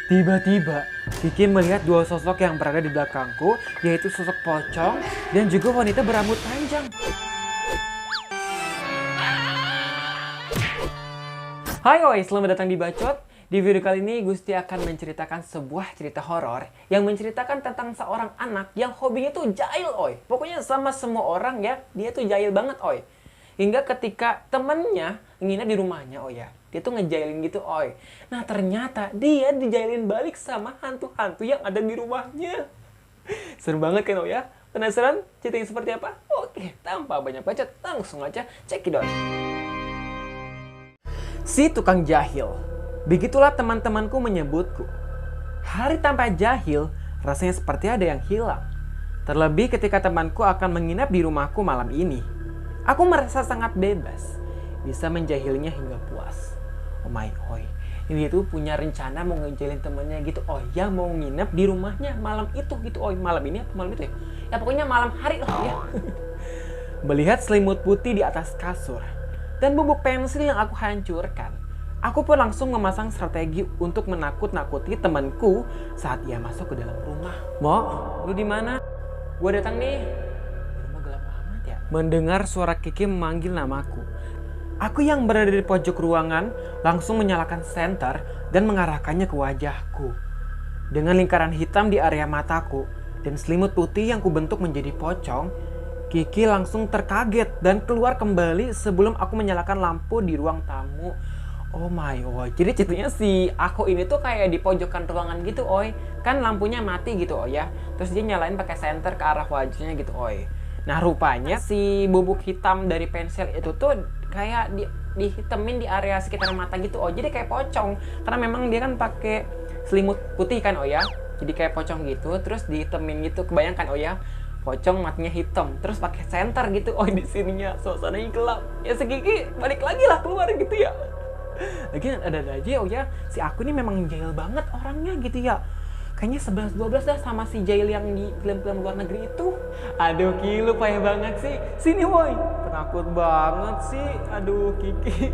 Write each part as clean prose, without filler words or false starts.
Tiba-tiba, Kiki melihat dua sosok yang berada di belakangku, yaitu sosok pocong dan juga wanita berambut panjang. Hai oi, selamat datang di Bacot. Di video kali ini Gusti akan menceritakan sebuah cerita horor yang menceritakan tentang seorang anak yang hobinya tuh jahil oi. Pokoknya sama semua orang ya, dia tuh jahil banget oi. Hingga ketika temennya nginep di rumahnya oi ya, dia tuh ngejailin gitu oi. Nah ternyata dia dijailin balik sama hantu-hantu yang ada di rumahnya. Seru banget kan oi ya? Penasaran ceritanya seperti apa? Oke, tanpa banyak bacot, langsung aja cekidot. Si tukang jahil. Begitulah teman-temanku menyebutku. Hari tanpa jahil rasanya seperti ada yang hilang. Terlebih ketika temanku akan menginap di rumahku malam ini. Aku merasa sangat bebas, bisa menjahilnya hingga puas. Oh my oi, ini tuh punya rencana mau ngejailin temennya gitu. Oh ya, mau nginep di rumahnya malam itu gitu. Oh malam ini apa malam itu ya? Ya pokoknya malam hari lah ya. Melihat selimut putih di atas kasur dan bubuk pensil yang aku hancurkan, aku pun langsung memasang strategi untuk menakut-nakuti temanku saat ia masuk ke dalam rumah. Mo, lu di mana? Gua datang nih. Rumah gelap amat ya. Mendengar suara Kiki memanggil namaku, aku yang berada di pojok ruangan langsung menyalakan senter dan mengarahkannya ke wajahku. Dengan lingkaran hitam di area mataku dan selimut putih yang kubentuk menjadi pocong, Kiki langsung terkaget dan keluar kembali sebelum aku menyalakan lampu di ruang tamu. Oh my god, jadi ceritanya si aku ini tuh kayak di pojokan ruangan gitu oi. Kan lampunya mati gitu oi ya. Terus dia nyalain pakai senter ke arah wajahnya gitu oi. Nah rupanya si bubuk hitam dari pensil itu tuh kayak dihitemin di area sekitar mata gitu oi. Jadi kayak pocong. Karena memang dia kan pakai selimut putih kan oi ya. Jadi kayak pocong gitu, terus dihitemin gitu. Kebayangkan oi ya. Pocong matanya hitam, terus pakai senter gitu oi di sininya. Suasananya gelap. Ya si Kiki balik lagi lah keluar gitu ya. Lagian ada aja oh ya, si aku ini memang jahil banget orangnya gitu ya. Kayaknya 11-12 dah sama si jahil yang di film-film luar negeri itu. Aduh Ki, lu payah banget sih. Sini woi, penakut banget sih. Aduh Kiki.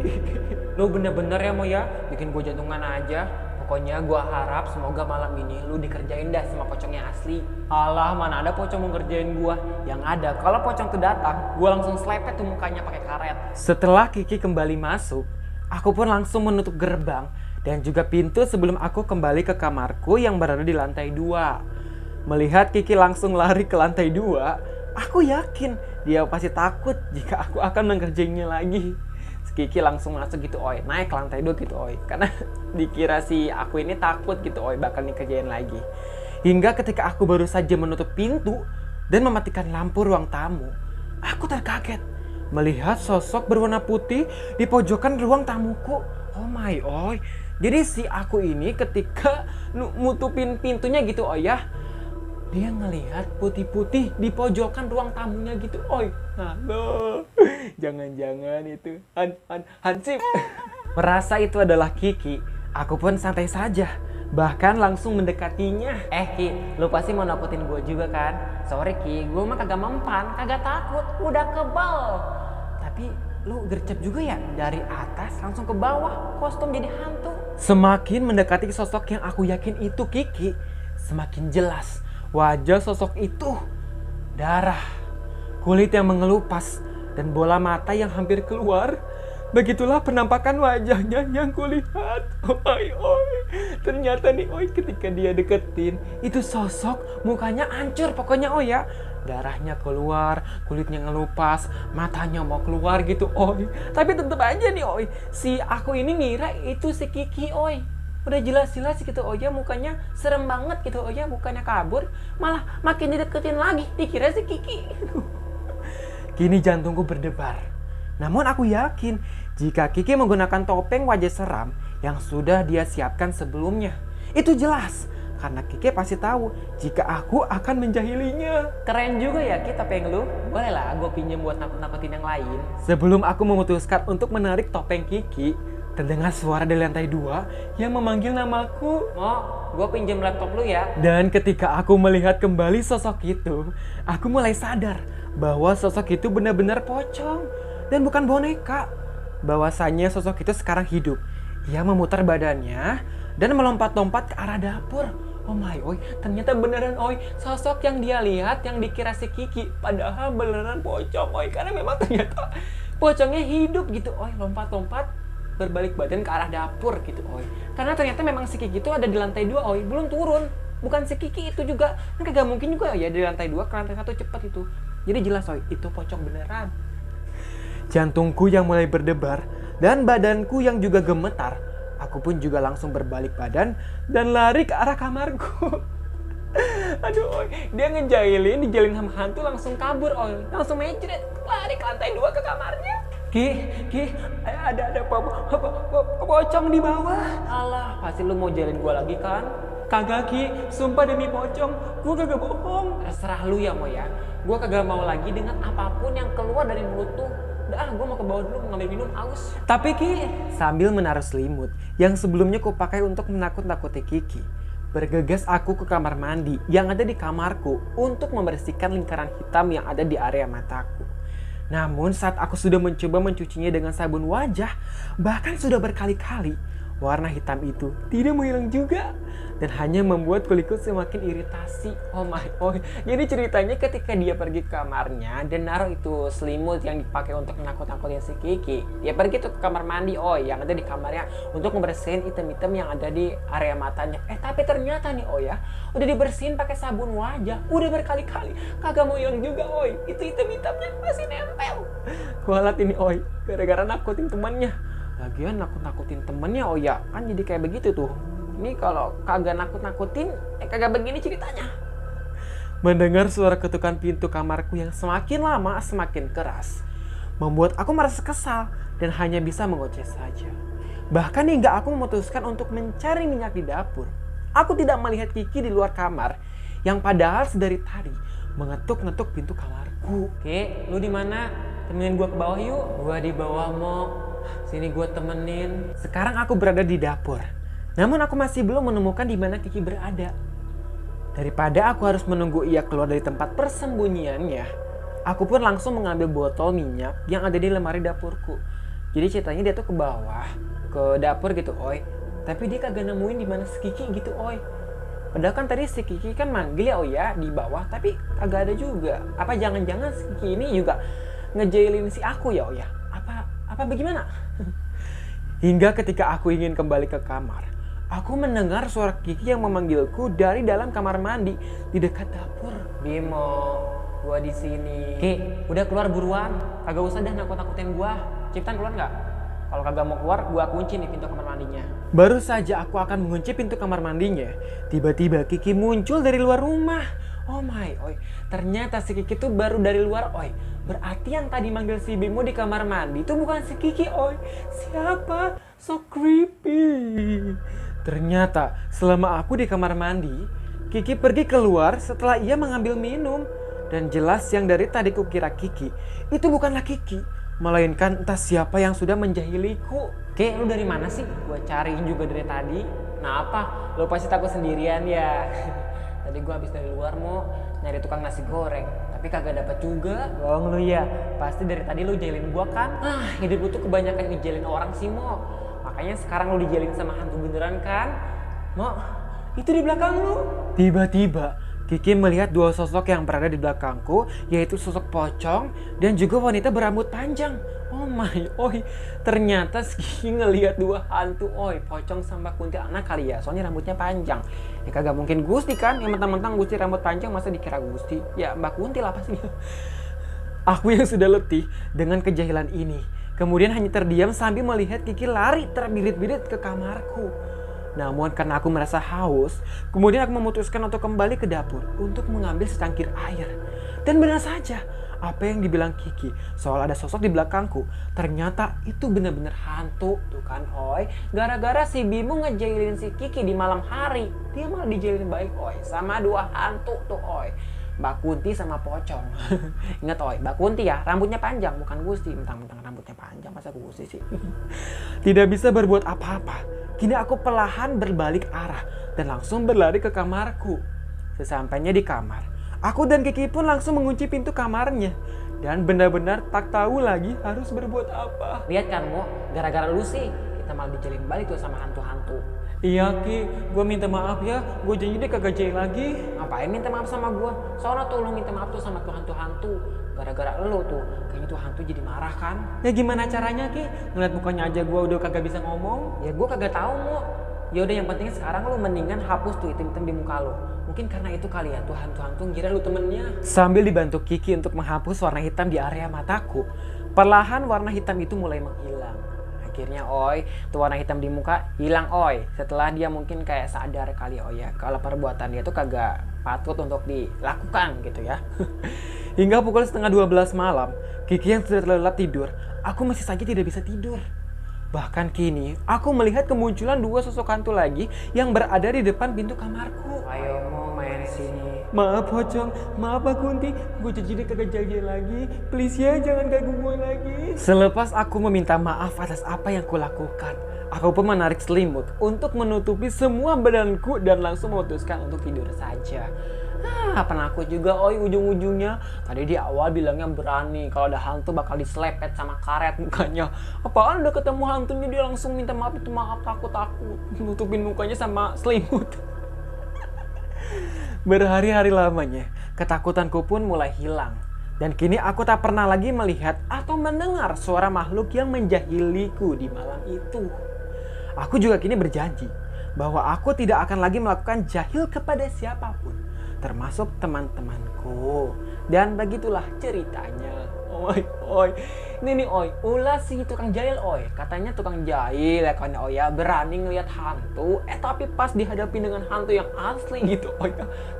Lu bener-bener ya mau ya, bikin gue jantungan aja. Pokoknya gue harap semoga malam ini lu dikerjain dah sama pocong yang asli. Alah, mana ada pocong mau ngerjain gue. Yang ada, kalau pocong tuh datang, gue langsung slepet tuh mukanya pakai karet. Setelah Kiki kembali masuk, aku pun langsung menutup gerbang dan juga pintu sebelum aku kembali ke kamarku yang berada di lantai 2. Melihat Kiki langsung lari ke lantai 2, aku yakin dia pasti takut jika aku akan mengerjainnya lagi. Kiki langsung masuk gitu oi, naik ke lantai 2 gitu oi. Karena dikira si aku ini takut gitu oi bakal dikerjain lagi. Hingga ketika aku baru saja menutup pintu dan mematikan lampu ruang tamu, aku terkaget melihat sosok berwarna putih di pojokan ruang tamuku. Oh my oi. Jadi si aku ini ketika nutupin pintunya gitu oh ya, dia ngelihat putih-putih di pojokan ruang tamunya gitu oi. Halo. Jangan-jangan itu Hansip. Merasa itu adalah Kiki, aku pun santai saja. Bahkan langsung mendekatinya. Ki, lu pasti mau nakutin gue juga kan? Sorry Ki, gue mah kagak mempan, kagak takut, udah kebal. Tapi lu gercep juga ya, dari atas langsung ke bawah, kostum jadi hantu. Semakin mendekati sosok yang aku yakin itu Kiki, semakin jelas wajah sosok itu. Darah, kulit yang mengelupas, dan bola mata yang hampir keluar. Begitulah penampakan wajahnya yang kulihat. Oi. Ternyata nih oi, ketika dia deketin, itu sosok mukanya hancur pokoknya oi ya. Darahnya keluar, kulitnya ngelupas, matanya mau keluar gitu oi. Tapi tetep aja nih oi, si aku ini ngira itu si Kiki oi. Udah jelas-jelas gitu oi ya, mukanya serem banget gitu oi ya, bukannya kabur, malah makin dideketin lagi, dikira si Kiki. Kini jantungku berdebar. Namun aku yakin jika Kiki menggunakan topeng wajah seram yang sudah dia siapkan sebelumnya. Itu jelas karena Kiki pasti tahu jika aku akan menjahilinya. Keren juga ya Ki topeng lu. Boleh lah gue pinjem buat nakut-nakutin yang lain. Sebelum aku memutuskan untuk menarik topeng Kiki, terdengar suara dari lantai 2 yang memanggil namaku. Mo, gue pinjem laptop lu ya. Dan ketika aku melihat kembali sosok itu, aku mulai sadar bahwa sosok itu benar-benar pocong dan bukan boneka. Bahwasanya sosok itu sekarang hidup. Ia memutar badannya dan melompat-lompat ke arah dapur. Oh my, oi, ternyata beneran oi, sosok yang dia lihat yang dikira si Kiki, padahal beneran pocong oi, karena memang ternyata pocongnya hidup gitu oi, lompat-lompat berbalik badan ke arah dapur gitu oi. Karena ternyata memang si Kiki itu ada di lantai 2 oi, belum turun. Bukan si Kiki itu juga, kan kagak mungkin juga ya dari lantai 2 ke lantai 1 cepat itu. Jadi jelas oi, itu pocong beneran. Jantungku yang mulai berdebar dan badanku yang juga gemetar. Aku pun juga langsung berbalik badan dan lari ke arah kamarku. Aduh, oi, dia dijailin sama hantu langsung kabur, oi. Langsung mecret, lari ke lantai 2 ke kamarnya. Ki, ada pocong di bawah. Alah, pasti lu mau jailin gua lagi kan? Kagak Ki, sumpah demi pocong, gua kagak bohong. Terserah lu ya, Mo ya. Gua kagak mau lagi dengan apapun yang keluar dari mulut tuh. Udah, gue mau ke bawah dulu mau ngambil minum, aus. Tapi Ki, sambil menaruh selimut yang sebelumnya ku pakai untuk menakut-nakuti Kiki, bergegas aku ke kamar mandi yang ada di kamarku untuk membersihkan lingkaran hitam yang ada di area mataku. Namun saat aku sudah mencoba mencucinya dengan sabun wajah, bahkan sudah berkali-kali, warna hitam itu tidak menghilang juga dan hanya membuat kulitku semakin iritasi. Oh my god. Jadi ceritanya ketika dia pergi ke kamarnya dan naruh itu selimut yang dipakai untuk menakut-nakutin si Kiki, dia pergi tuh ke kamar mandi yang ada di kamarnya untuk membersihin item-item yang ada di area matanya. Tapi ternyata nih ya, udah dibersihin pakai sabun wajah, udah berkali-kali, kagak mau hilang juga itu item-itemnya masih nempel. Kualat ini gara-gara nakutin temannya. Lagian nakut-nakutin temennya kan jadi kayak begitu tuh. Ini kalau kagak nakut-nakutin kagak begini ceritanya. Mendengar suara ketukan pintu kamarku yang semakin lama semakin keras membuat aku merasa kesal dan hanya bisa mengoceh saja. Bahkan hingga aku memutuskan untuk mencari minyak di dapur. Aku tidak melihat Kiki di luar kamar yang padahal sedari tadi mengetuk-ngetuk pintu kamarku. Oke, lu di mana? Temenin gua ke bawah yuk. Gua di bawah, Mo. Sini gue temenin. Sekarang aku berada di dapur. Namun aku masih belum menemukan di mana Kiki berada. Daripada aku harus menunggu ia keluar dari tempat persembunyiannya, aku pun langsung mengambil botol minyak yang ada di lemari dapurku. Jadi ceritanya dia tuh ke bawah, ke dapur gitu, tapi dia kagak nemuin di mana si Kiki gitu, Padahal kan tadi si Kiki kan manggil ya di bawah, tapi kagak ada juga. Apa jangan-jangan si Kiki ini juga ngejailin si aku ya apa bagaimana? Hingga ketika aku ingin kembali ke kamar, aku mendengar suara Kiki yang memanggilku dari dalam kamar mandi di dekat dapur. Bimo, gua di sini. Ki, udah keluar buruan. Kagak usah dah nakut-nakutin gua. Ciptaan keluar nggak? Kalau kagak mau keluar, gua kunci nih pintu kamar mandinya. Baru saja aku akan mengunci pintu kamar mandinya, tiba-tiba Kiki muncul dari luar rumah. Oh my, ternyata si Kiki tuh baru dari luar, Berarti yang tadi manggil si Bimo di kamar mandi itu bukan si Kiki, Siapa? So creepy. Ternyata selama aku di kamar mandi, Kiki pergi keluar setelah ia mengambil minum. Dan jelas yang dari tadi kukira Kiki, itu bukanlah Kiki, melainkan entah siapa yang sudah menjahiliku. Oke, lu dari mana sih? Gua cariin juga dari tadi. Nah apa? Lu pasti takut sendirian ya? Tadi gue habis dari luar mau nyari tukang nasi goreng, tapi kagak dapat juga. Bohong lu ya, pasti dari tadi lu jailin gue kan? Hidup gue tuh kebanyakan ngejailin orang sih, Mo. Makanya sekarang lu dijailin sama hantu beneran kan? Mo, itu di belakang lu. Tiba-tiba Kiki melihat dua sosok yang berada di belakangku, yaitu sosok pocong dan juga wanita berambut panjang. Oh my, ternyata Kiki ngelihat dua hantu, pocong sama kuntilanak kali ya, soalnya rambutnya panjang. Ya kagak mungkin Gusti kan, yang mentang-mentang Gusti rambut panjang masa dikira Gusti. Ya Mbak Kuntil apa sih? Aku yang sudah letih dengan kejahilan ini, kemudian hanya terdiam sambil melihat Kiki lari terbirit-birit ke kamarku. Namun karena aku merasa haus, kemudian aku memutuskan untuk kembali ke dapur untuk mengambil secangkir air. Dan benar saja, apa yang dibilang Kiki soal ada sosok di belakangku, ternyata itu benar-benar hantu. Tuh kan, gara-gara si Bimo ngejailin si Kiki di malam hari, dia malah dijailin baik, sama dua hantu tuh, Mbak Kunti sama pocong. Ingat, Mbak Kunti ya, rambutnya panjang, bukan Gusti. Mentang-mentang rambutnya panjang, masa Gusti sih? Tidak bisa berbuat apa-apa. Kini aku perlahan berbalik arah dan langsung berlari ke kamarku. Sesampainya di kamar, aku dan Kiki pun langsung mengunci pintu kamarnya. Dan benar-benar tak tahu lagi harus berbuat apa. Lihat kan, Mo, gara-gara lu sih, kita malah dijalin balik tuh sama hantu-hantu. Iya Ki, gue minta maaf ya, gue janji deh kagak jahil lagi. Ngapain minta maaf sama gue? Soalnya tuh lu minta maaf tuh sama tuh hantu-hantu. Gara-gara lu tuh, kayaknya tuh hantu jadi marah kan? Ya gimana caranya Ki? Ngeliat mukanya aja gue udah kagak bisa ngomong. Ya gue kagak tahu mau. Ya udah yang penting sekarang lu mendingan hapus tuh item-item di muka lu. Mungkin karena itu kali ya tuh hantu-hantu ngira lu temennya. Sambil dibantu Kiki untuk menghapus warna hitam di area mataku, perlahan warna hitam itu mulai menghilang. Akhirnya Oi, tuh warna hitam di muka hilang Oi. Setelah dia mungkin kayak sadar kali ya kalau perbuatan dia tuh kagak patut untuk dilakukan gitu ya. Hingga pukul setengah 12 malam, Kiki yang sudah terlelap tidur, aku masih saja tidak bisa tidur. Bahkan kini, aku melihat kemunculan dua sosok hantu lagi yang berada di depan pintu kamarku. Ayo mau main sini. Maaf Pocong, maaf Pak Kunti, gue jadi kagak jadi lagi. Please ya, jangan ganggu gue lagi. Selepas aku meminta maaf atas apa yang kulakukan, aku pun menarik selimut untuk menutupi semua badanku dan langsung memutuskan untuk tidur saja. Penakut juga Oi ujung-ujungnya. Tadi di awal bilangnya berani, kalau ada hantu bakal diselepet sama karet mukanya. Apaan udah ketemu hantunya dia langsung minta maaf, itu maaf takut nutupin mukanya sama selimut. Berhari-hari lamanya, ketakutanku pun mulai hilang. Dan kini aku tak pernah lagi melihat atau mendengar suara makhluk yang menjahiliku di malam itu. Aku juga kini berjanji bahwa aku tidak akan lagi melakukan jahil kepada siapapun, termasuk teman-temanku. Dan begitulah ceritanya. Oi. Ini nih Oi, ulah si tukang jahil Oi. Katanya tukang jahil ya kan Oi ya, berani ngelihat hantu. Tapi pas dihadapi dengan hantu yang asli gitu Oi,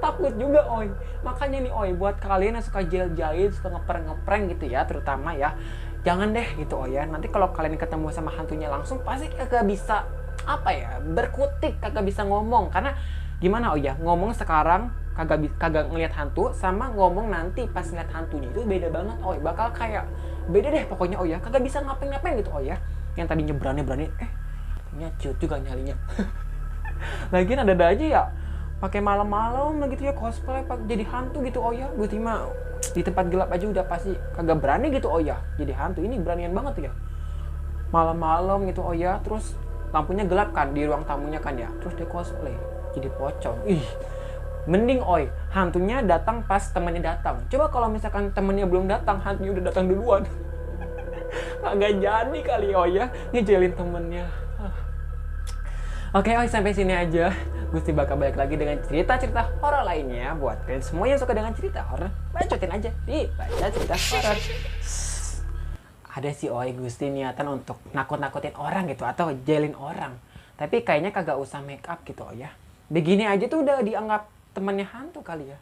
takut juga Oi. Makanya nih Oi, buat kalian yang suka jahil-jahil, suka ngeprank gitu ya, terutama ya, jangan deh gitu Oi ya. Nanti kalau kalian ketemu sama hantunya langsung pasti kagak bisa berkutik, kagak bisa ngomong. Karena gimana Oi ya, ngomong sekarang kagak ngelihat hantu sama ngomong nanti pas ngeliat hantunya itu beda banget Oi. Bakal kayak beda deh pokoknya Oi ya, kagak bisa ngapain gitu Oi ya. Yang tadinya berani ciut juga nyalinya. Lagian ada aja ya pakai malam-malam gitu ya, cosplay jadi hantu gitu Oi ya. Gue terima di tempat gelap aja udah pasti kagak berani gitu Oi ya, jadi hantu. Ini beranian banget ya, malam-malam gitu Oi ya. Terus lampunya gelap kan di ruang tamunya kan ya, terus dia cosplay jadi pocong. Mending Oi, hantunya datang pas temannya datang. Coba kalau misalkan temannya belum datang, hantunya udah datang duluan. Agak jadi kali Oi ya, ngejelin temennya. Oke Oi, sampai sini aja. Gusti bakal balik lagi dengan cerita-cerita horor lainnya. Buat kalian semua yang suka dengan cerita horor, bacotin aja di Baca Cerita Horor. Ada sih Oi Gusti niatan untuk nakut-nakutin orang gitu atau jelin orang. Tapi kayaknya kagak usah make up gitu Oi ya. Begini aja tuh udah dianggap temannya hantu kali ya.